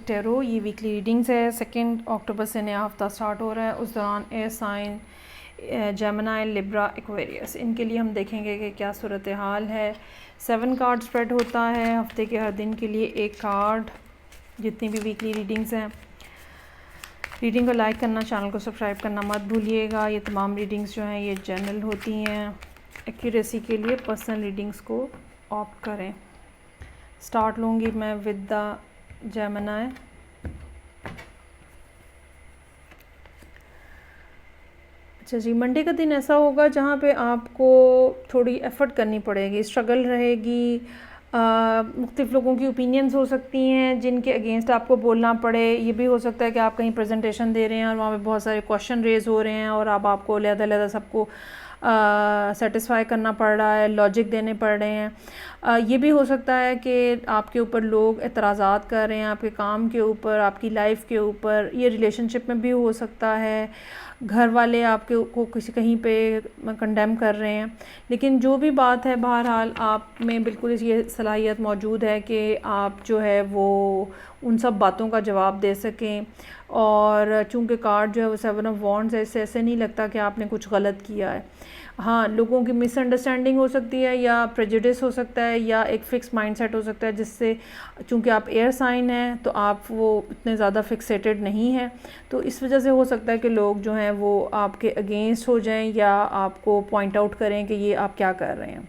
Tarot, ये weekly readings है। 2 अक्टूबर से नया हफ्ता स्टार्ट हो रहा है। उस दौरान air sign Gemini, Libra, Aquarius, इनके लिए हम देखेंगे कि क्या सूरत हाल है। 7 कार्ड स्प्रेड होता है हफ्ते के हर दिन के लिए एक कार्ड, जितनी भी वीकली रीडिंग्स हैं। रीडिंग को लाइक करना, चैनल को सब्सक्राइब करना मत भूलिएगा। ये तमाम रीडिंग्स जो हैं ये जनरल होती हैं। एक्यूरेसी के लिए पर्सनल रीडिंग्स को ऑप्ट करें। स्टार्ट लूँगी मैं विद द जेमिनी। अच्छा जी, मंडे का दिन ऐसा होगा जहाँ पे आपको थोड़ी एफ़र्ट करनी पड़ेगी, स्ट्रगल रहेगी। मुख्तलिफ़ लोगों की ओपिनियंस हो सकती हैं जिनके अगेंस्ट आपको बोलना पड़े। ये भी हो सकता है कि आप कहीं प्रेजेंटेशन दे रहे हैं और वहाँ पे बहुत सारे क्वेश्चन रेज़ हो रहे हैं और अब आपको अलग-अलग सबको सेटिस्फाई करना पड़ रहा है, लॉजिक देने पड़ रहे हैं। ये भी हो सकता है कि आपके ऊपर लोग एतराज़ात कर रहे हैं, आपके काम के ऊपर, आपकी लाइफ के ऊपर। ये रिलेशनशिप में भी हो सकता है, घर वाले आपके को किसी कहीं पे कंडेम कर रहे हैं। लेकिन जो भी बात है, बहरहाल आप में बिल्कुल ये सलाहियत मौजूद है कि आप जो है वो उन सब बातों का जवाब दे सकें। और चूँकि कार्ड जो है वो 7 ऑफ वॉन्ड्स है, इससे ऐसे नहीं लगता कि आपने कुछ गलत किया है। हाँ, लोगों की मिसअंडरस्टैंडिंग हो सकती है या प्रेजुडिस हो सकता है या एक फ़िक्स माइंडसेट हो सकता है, जिससे चूँकि आप एयर साइन हैं तो आप वो इतने ज़्यादा फिक्सेटेड नहीं हैं, तो इस वजह से हो सकता है कि लोग जो हैं वो आपके अगेंस्ट हो जाएं या आपको पॉइंट आउट करें कि ये आप क्या कर रहे हैं।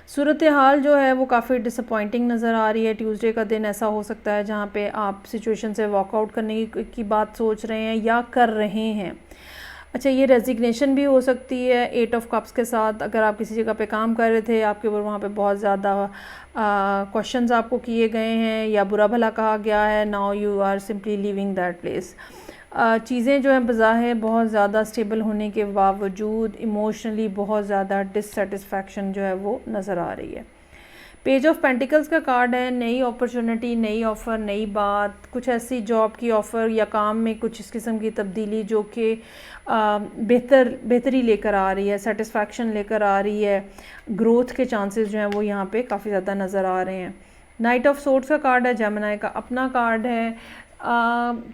सूरत हाल जो है वो काफ़ी डिसअपॉइंटिंग नज़र आ रही है। ट्यूसडे का दिन ऐसा हो सकता है जहाँ पे आप सिचुएशन से वॉकआउट करने की बात सोच रहे हैं या कर रहे हैं। अच्छा, ये रेजिग्नेशन भी हो सकती है 8 ऑफ कप्स के साथ। अगर आप किसी जगह पे काम कर रहे थे, आपके ऊपर वहाँ पे बहुत ज़्यादा क्वेश्चंस आपको किए गए हैं या बुरा भला कहा गया है, now you are simply leaving that place. चीज़ें जो हैं बज़ाहिर बहुत ज़्यादा स्टेबल होने के बावजूद इमोशनली बहुत ज़्यादा डिससेटिस्फैक्शन जो है वो नज़र आ रही है। पेज ऑफ पेंटिकल्स का कार्ड है, नई अपॉर्चुनिटी, नई ऑफ़र, नई बात, कुछ ऐसी जॉब की ऑफ़र या काम में कुछ इस किस्म की तब्दीली जो कि बेहतरी लेकर आ रही है, सेटिस्फैक्शन लेकर आ रही है। ग्रोथ के चांसेस जो हैं वो यहाँ पे काफ़ी ज़्यादा नज़र आ रहे हैं। नाइट ऑफ सोर्ड्स का कार्ड है, जेमिनी का अपना कार्ड है।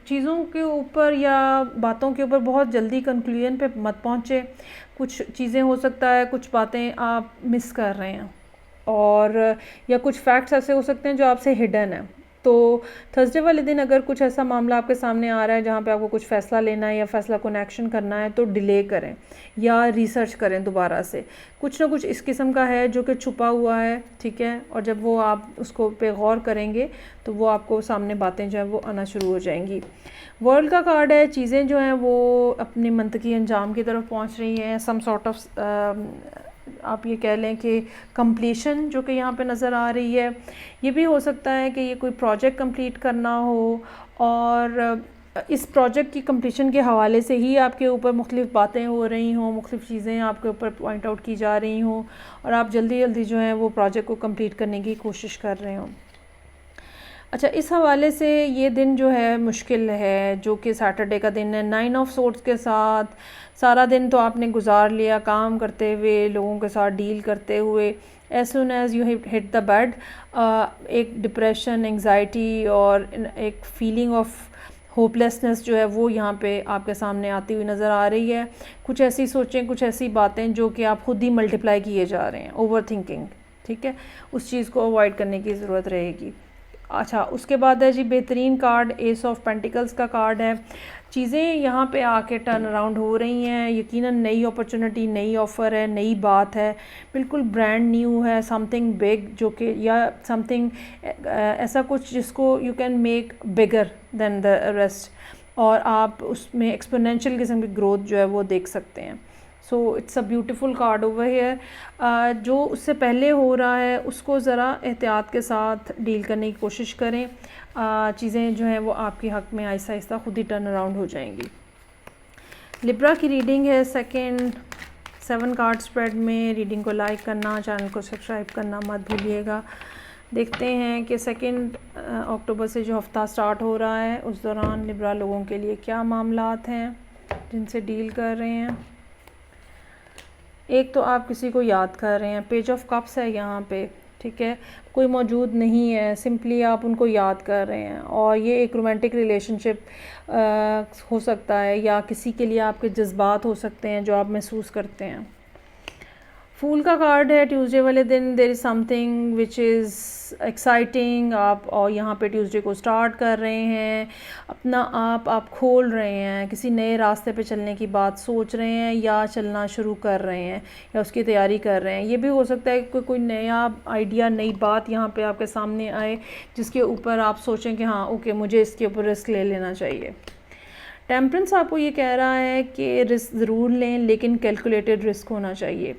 चीज़ों के ऊपर या बातों के ऊपर बहुत जल्दी कंक्लूजन पे मत पहुँचे। कुछ चीज़ें हो सकता है, कुछ बातें आप मिस कर रहे हैं और या कुछ फैक्ट्स ऐसे हो सकते हैं जो आपसे हिडन है। तो थर्सडे वाले दिन अगर कुछ ऐसा मामला आपके सामने आ रहा है जहाँ पे आपको कुछ फ़ैसला लेना है या फ़ैसला को एक्शन करना है, तो डिले करें या रिसर्च करें दोबारा से। कुछ ना कुछ इस किस्म का है जो कि छुपा हुआ है, ठीक है, और जब वो आप उसको पे गौर करेंगे तो वो आपको सामने बातें जो हैं वो आना शुरू हो जाएंगी। वर्ल्ड का कार्ड है, चीज़ें जो हैं वो अपने मंतकी अंजाम की तरफ पहुँच रही हैं। सम सॉर्ट ऑफ आप ये कह लें कि कंप्लीशन जो कि यहाँ पे नज़र आ रही है। ये भी हो सकता है कि ये कोई प्रोजेक्ट कंप्लीट करना हो और इस प्रोजेक्ट की कंप्लीशन के हवाले से ही आपके ऊपर मुख्तलिफ़ बातें हो रही हों, मुख्तलिफ़ चीज़ें आपके ऊपर पॉइंट आउट की जा रही हों और आप जल्दी जल्दी जो है वो प्रोजेक्ट को कंप्लीट करने की कोशिश कर रहे हों। अच्छा, इस हवाले से ये दिन जो है मुश्किल है, जो कि सैटरडे का दिन है। 9 ऑफ सोर्ड्स के साथ सारा दिन तो आपने गुजार लिया काम करते हुए, लोगों के साथ डील करते हुए। As soon as you hit the bed, एक डिप्रेशन, एंग्जाइटी और एक फीलिंग ऑफ होपलेसनेस जो है वो यहाँ पे आपके सामने आती हुई नज़र आ रही है। कुछ ऐसी सोचें, कुछ ऐसी बातें जो कि आप खुद ही मल्टीप्लाई किए जा रहे हैं, ओवर थिंकिंग, ठीक है, उस चीज़ को अवॉइड करने की ज़रूरत रहेगी। अच्छा, उसके बाद है जी बेहतरीन कार्ड, एस ऑफ पेंटिकल्स का कार्ड है। चीज़ें यहाँ पे आके टर्न अराउंड हो रही हैं, यकीनन नई अपॉर्चुनिटी, नई ऑफ़र है, नई बात है, बिल्कुल ब्रांड न्यू है, समथिंग बिग जो कि या समथिंग ऐसा कुछ जिसको you can make bigger than the rest और आप उसमें एक्सपोनेंशियल किस्म की ग्रोथ जो है वो देख सकते हैं। So it's a beautiful card over here. जो उससे पहले हो रहा है उसको ज़रा एहतियात के साथ डील करने की कोशिश करें। चीज़ें जो हैं वो आपके हक़ में आहिस्ता आहिस्ता खुद ही टर्न अराउंड हो जाएंगी। लिब्रा की रीडिंग है, 7 कार्ड स्प्रेड में। रीडिंग को लाइक करना, चैनल को सब्सक्राइब करना मत भूलिएगा। देखते हैं कि 2 अक्टूबर से जो हफ़्ता स्टार्ट हो रहा है उस दौरान लिब्रा लोगों के लिए क्या मामलात हैं जिनसे डील कर रहे हैं। एक तो आप किसी को याद कर रहे हैं, पेज ऑफ कप्स है यहाँ पे, ठीक है, कोई मौजूद नहीं है, सिंपली आप उनको याद कर रहे हैं। और ये एक रोमांटिक रिलेशनशिप हो सकता है, या किसी के लिए आपके जज्बात हो सकते हैं जो आप महसूस करते हैं। फूल का कार्ड है ट्यूसडे वाले दिन, there is something which is exciting. आप और यहाँ पे ट्यूसडे को स्टार्ट कर रहे हैं, अपना आप खोल रहे हैं, किसी नए रास्ते पे चलने की बात सोच रहे हैं, या चलना शुरू कर रहे हैं, या उसकी तैयारी कर रहे हैं। ये भी हो सकता है कि कोई नया आइडिया, नई बात यहाँ पे आपके सामने आए जिसके ऊपर आप सोचें कि हाँ ओके, मुझे इसके ऊपर रिस्क ले लेना चाहिए। टेम्परेंस आपको ये कह रहा है कि रिस्क ज़रूर लें, लेकिन कैलकुलेटेड रिस्क होना चाहिए,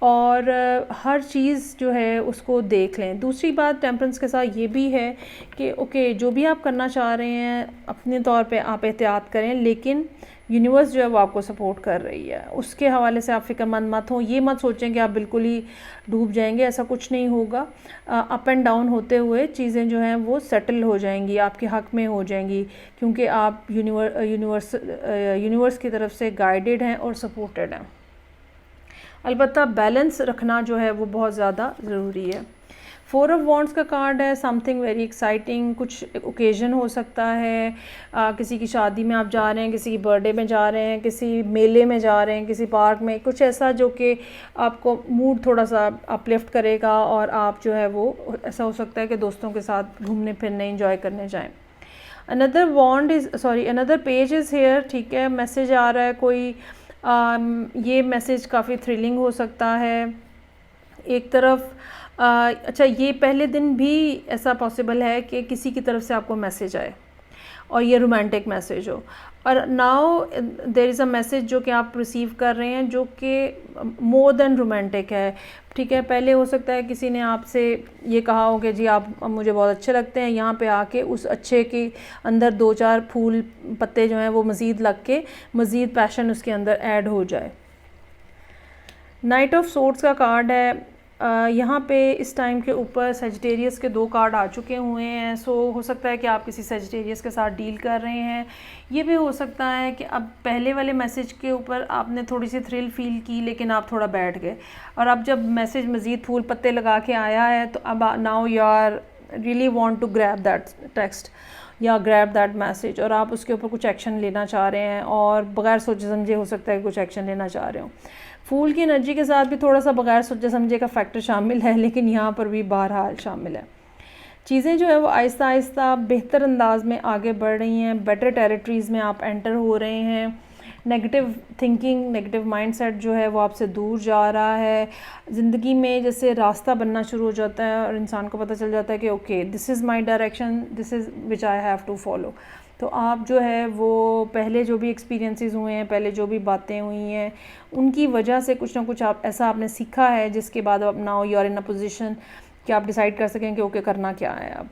और हर चीज़ जो है उसको देख लें। दूसरी बात टेम्परेंस के साथ ये भी है कि ओके, जो भी आप करना चाह रहे हैं अपने तौर पे आप एहतियात करें, लेकिन यूनिवर्स जो है वो आपको सपोर्ट कर रही है, उसके हवाले से आप फ़िक्रमंद मत हो। ये मत सोचें कि आप बिल्कुल ही डूब जाएंगे, ऐसा कुछ नहीं होगा। अप एंड डाउन होते हुए चीज़ें जो हैं वो सेटल हो जाएंगी, आपके हक़ में हो जाएंगी, क्योंकि आप यूनिवर्स की तरफ से गाइडेड हैं और सपोर्टेड हैं। अलबत्ता बैलेंस रखना जो है वो बहुत ज़्यादा ज़रूरी है। 4 ऑफ वॉन्ड्स का कार्ड है, समथिंग वेरी एक्साइटिंग। कुछ ओकेजन हो सकता है, किसी की शादी में आप जा रहे हैं, किसी की बर्थडे में जा रहे हैं, किसी मेले में जा रहे हैं, किसी पार्क में, कुछ ऐसा जो कि आपको मूड थोड़ा सा अपलिफ्ट करेगा, और आप जो है वो ऐसा हो सकता है कि दोस्तों के साथ घूमने फिरने इंजॉय करने जाएँ। अनदर पेज इज़ हेयर, ठीक है, मैसेज आ रहा है कोई। ये मैसेज काफ़ी थ्रिलिंग हो सकता है। एक तरफ अच्छा, ये पहले दिन भी ऐसा पॉसिबल है कि किसी की तरफ से आपको मैसेज आए और ये रोमांटिक मैसेज हो, और now there is a message जो कि आप रिसीव कर रहे हैं जो कि मोर देन रोमांटिक है, ठीक है। पहले हो सकता है किसी ने आपसे ये कहा हो कि जी आप मुझे बहुत अच्छे लगते हैं, यहाँ पे आके उस अच्छे के अंदर 2-4 फूल पत्ते जो हैं वो मज़ीद लग के मज़ीद पैशन उसके अंदर ऐड हो जाए। नाइट ऑफ सोर्ड्स का कार्ड है। यहाँ पे इस टाइम के ऊपर सजिटेरियस के 2 कार्ड आ चुके हुए हैं। सो हो सकता है कि आप किसी सजिटेरियस के साथ डील कर रहे हैं। ये भी हो सकता है कि अब पहले वाले मैसेज के ऊपर आपने थोड़ी सी थ्रिल फील की, लेकिन आप थोड़ा बैठ गए, और अब जब मैसेज मज़ीद फूल पत्ते लगा के आया है तो अब now you are really want to grab that text या ग्रैब दैट मैसेज, और आप उसके ऊपर कुछ एक्शन लेना चाह रहे हैं, और बगैर सोचे समझे हो सकता है कि कुछ एक्शन लेना चाह रहे हो। फूल की एनर्जी के साथ भी थोड़ा सा बगैर सोचे समझे का फैक्टर शामिल है, लेकिन यहाँ पर भी बहरहाल शामिल है। चीज़ें जो है वो आहिस्ता आहिस्ता बेहतर अंदाज में आगे बढ़ रही हैं, बेटर टेरिटरीज़ में आप एंटर हो रहे हैं। नेगेटिव थिंकिंग, नेगेटिव माइंडसेट जो है वो आपसे दूर जा रहा है। ज़िंदगी में जैसे रास्ता बनना शुरू हो जाता है और इंसान को पता चल जाता है कि okay, this is my direction, this is which I have to follow. तो आप जो है वो पहले जो भी एक्सपीरियंसेस हुए हैं, पहले जो भी बातें हुई हैं, उनकी वजह से कुछ ना कुछ आप ऐसा आपने सीखा है जिसके बाद अब now you are in a position कि आप डिसाइड कर सकें कि ओके करना क्या है अब।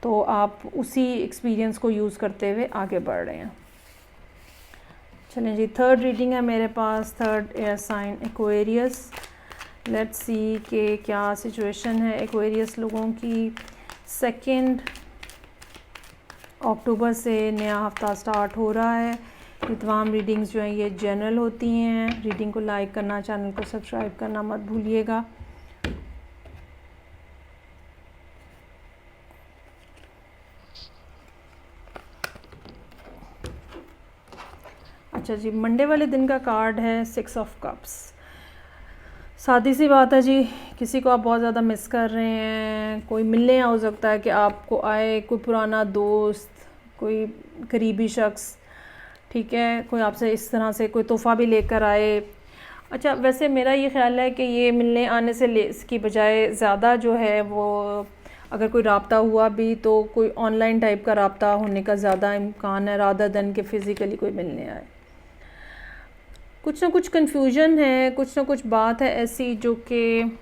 तो आप उसी एक्सपीरियंस को यूज़ करते हुए आगे बढ़ रहे हैं। चलें जी, थर्ड रीडिंग है मेरे पास, third air sign Aquarius. Let's see कि क्या सिचुएशन है एक्वेरियस लोगों की। 2 अक्टूबर से नया हफ्ता स्टार्ट हो रहा है। ये तमाम रीडिंग्स जो हैं ये जनरल होती हैं। रीडिंग को लाइक करना, चैनल को सब्सक्राइब करना मत भूलिएगा। अच्छा जी, मंडे वाले दिन का कार्ड है 6 ऑफ कप्स। सादी सी बात है जी, किसी को आप बहुत ज़्यादा मिस कर रहे हैं, कोई मिलने हो सकता है कि आपको आए, कोई पुराना दोस्त, कोई करीबी शख्स, ठीक है, कोई आपसे इस तरह से कोई तोहफ़ा भी लेकर आए। अच्छा, वैसे मेरा ये ख्याल है कि ये मिलने आने से इसकी बजाय ज़्यादा जो है वो अगर कोई राब्ता हुआ भी तो कोई ऑनलाइन टाइप का राब्ता होने का ज़्यादा इम्कान है, रादर देन कि फ़िज़िकली कोई मिलने आए। कुछ ना कुछ कन्फ्यूजन है, कुछ ना कुछ बात है ऐसी जो कि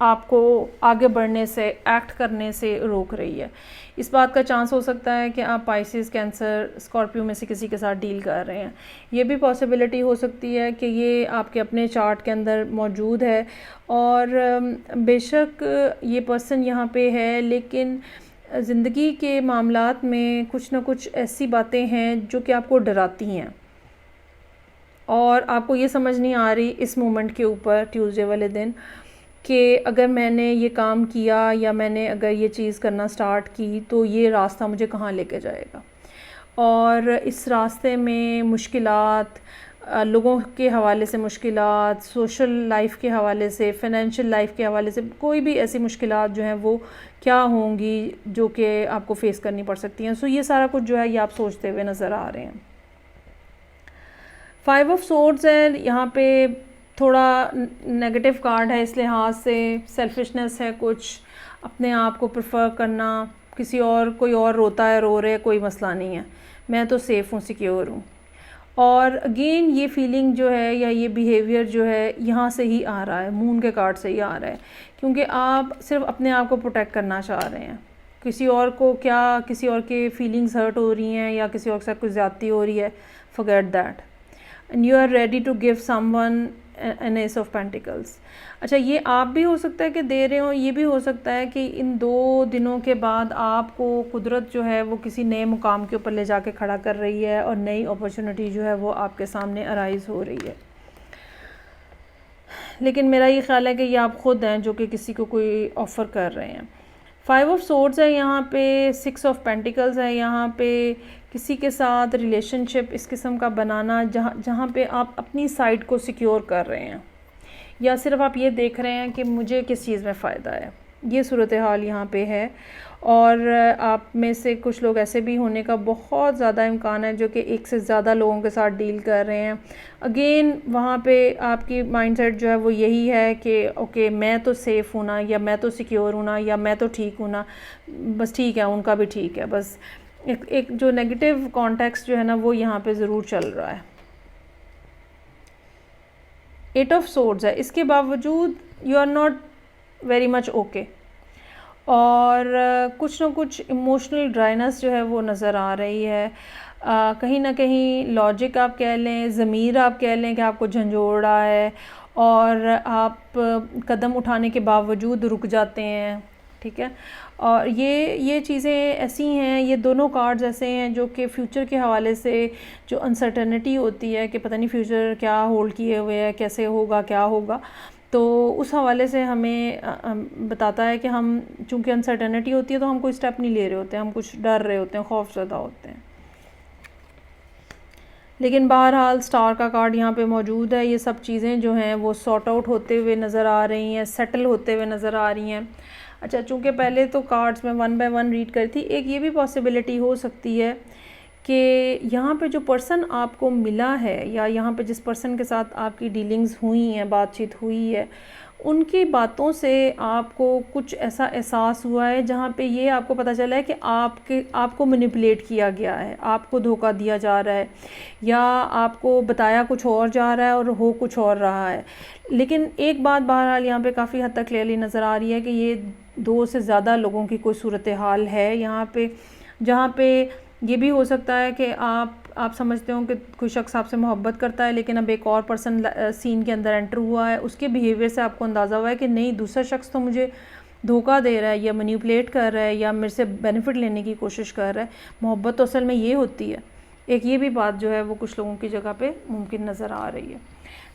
आपको आगे बढ़ने से, एक्ट करने से रोक रही है। इस बात का चांस हो सकता है कि आप पाइसिस, कैंसर, स्कॉर्पियो में से किसी के साथ डील कर रहे हैं। ये भी पॉसिबिलिटी हो सकती है कि ये आपके अपने चार्ट के अंदर मौजूद है, और बेशक ये पर्सन यहाँ पे है, लेकिन ज़िंदगी के मामलात में कुछ ना कुछ ऐसी बातें हैं जो कि आपको डराती हैं, और आपको ये समझ नहीं आ रही इस मोमेंट के ऊपर ट्यूसडे वाले दिन कि अगर मैंने ये काम किया या मैंने अगर ये चीज़ करना स्टार्ट की तो ये रास्ता मुझे कहाँ लेके जाएगा, और इस रास्ते में मुश्किलात, लोगों के हवाले से मुश्किलात, सोशल लाइफ के हवाले से, फाइनेंशियल लाइफ के हवाले से, कोई भी ऐसी मुश्किलात जो हैं वो क्या होंगी जो कि आपको फेस करनी पड़ सकती हैं। सो ये सारा कुछ जो है ये आप सोचते हुए नज़र आ रहे हैं। 5 ऑफ सोर्ड्स है यहाँ पे, थोड़ा नेगेटिव कार्ड है इस लिहाज से, सेल्फिशनेस है, कुछ अपने आप को प्रेफर करना, किसी और, कोई और रोता है रो रहे, कोई मसला नहीं है, मैं तो सेफ़ हूँ, सिक्योर हूँ। और अगेन ये फीलिंग जो है या ये बिहेवियर जो है यहाँ से ही आ रहा है, मून के कार्ड से ही आ रहा है, क्योंकि आप सिर्फ अपने आप को प्रोटेक्ट करना चाह रहे हैं। किसी और को क्या, किसी और के फीलिंग्स हर्ट हो रही हैं या किसी और के साथ कुछ ज़्यादती हो रही है, forget that, and you are ready to give someone an ace of pentacles. अच्छा, ये आप भी हो सकता है कि दे रहे हो, ये भी हो सकता है कि इन 2 दिनों के बाद आपको कुदरत जो है वो किसी नए मुकाम के ऊपर ले जाके खड़ा कर रही है और नई अपॉर्चुनिटी जो है वो आपके सामने अराइज हो रही है। लेकिन मेरा ये ख्याल है कि ये आप ख़ुद हैं जो कि किसी को कोई ऑफ़र कर रहे हैं। 5 ऑफ सोर्ड्स है यहाँ पे, 6 ऑफ पेंटिकल्स है यहाँ पे, किसी के साथ रिलेशनशिप इस किस्म का बनाना जहाँ पे आप अपनी साइड को सिक्योर कर रहे हैं, या सिर्फ आप ये देख रहे हैं कि मुझे किस चीज़ में फ़ायदा है, ये सूरत हाल यहाँ पे है। और आप में से कुछ लोग ऐसे भी होने का बहुत ज़्यादा इम्कान है जो कि एक से ज़्यादा लोगों के साथ डील कर रहे हैं। अगेन वहाँ पे आपकी माइंडसेट जो है वो यही है कि ओके मैं तो सेफ़ हूँ ना, या मैं तो सिक्योर हूँ ना, या मैं तो ठीक हूँ ना, बस ठीक है, उनका भी ठीक है, बस एक जो नेगेटिव कॉन्टेक्स्ट जो है ना वो यहाँ पे ज़रूर चल रहा है। 8 ऑफ सोर्ड्स है, इसके बावजूद you are not very much okay, और कुछ ना कुछ इमोशनल ड्राइनेस जो है वो नज़र आ रही है। कहीं ना कहीं लॉजिक आप कह लें, ज़मीर आप कह लें कि आपको झंझोड़ रहा है और आप कदम उठाने के बावजूद रुक जाते हैं, ठीक है। और ये चीज़ें ऐसी हैं, ये दोनों कार्ड्स ऐसे हैं जो कि फ़्यूचर के हवाले से जो अनसर्टेनिटी होती है कि पता नहीं फ्यूचर क्या होल्ड किए हुए है, कैसे होगा, क्या होगा, तो उस हवाले से हमें बताता है कि हम चूँकि अनसर्टेनिटी होती है तो हम कोई स्टेप नहीं ले रहे होते, हम कुछ डर रहे होते हैं, खौफज़दा होते हैं। लेकिन बहरहाल स्टार का कार्ड यहाँ पे मौजूद है, ये सब चीज़ें जो हैं वो सॉर्ट आउट होते हुए नज़र आ रही हैं, सेटल होते हुए नज़र आ रही हैं। अच्छा, चूँकि पहले तो कार्ड्स में 1 बाय 1 रीड करी थी, एक ये भी पॉसिबिलिटी हो सकती है कि यहाँ पे जो पर्सन आपको मिला है या यहाँ पे जिस पर्सन के साथ आपकी डीलिंग्स हुई हैं, बातचीत हुई है, उनकी बातों से आपको कुछ ऐसा एहसास हुआ है जहाँ पे ये आपको पता चला है कि आपको मैनिपुलेट किया गया है, आपको धोखा दिया जा रहा है, या आपको बताया कुछ और जा रहा है और हो कुछ और रहा है। लेकिन एक बात बहरहाल यहाँ पे काफ़ी हद तक क्लियरली नज़र आ रही है कि ये 2 से ज़्यादा लोगों की कोई सूरत हाल है यहाँ पे, जहाँ पे ये भी हो सकता है कि आप समझते हो कि कोई शख्स आपसे मोहब्बत करता है, लेकिन अब एक और पर्सन सीन के अंदर एंटर हुआ है, उसके बिहेवियर से आपको अंदाज़ा हुआ है कि नहीं, दूसरा शख्स तो मुझे धोखा दे रहा है या मैनिपुलेट कर रहा है या मेरे से बेनिफिट लेने की कोशिश कर रहा है। मोहब्बत तो असल में ये होती है। एक ये भी बात जो है वो कुछ लोगों की जगह पे मुमकिन नज़र आ रही है।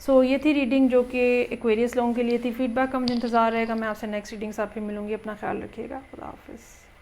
सो ये थी रीडिंग जो कि एक्वेरियस लोगों के लिए थी। फीडबैक का मुझे इंतज़ार रहेगा। मैं आपसे नेक्स्ट रीडिंग से फिर मिलूँगी। अपना ख्याल रखिएगा। खुदा हाफिज़।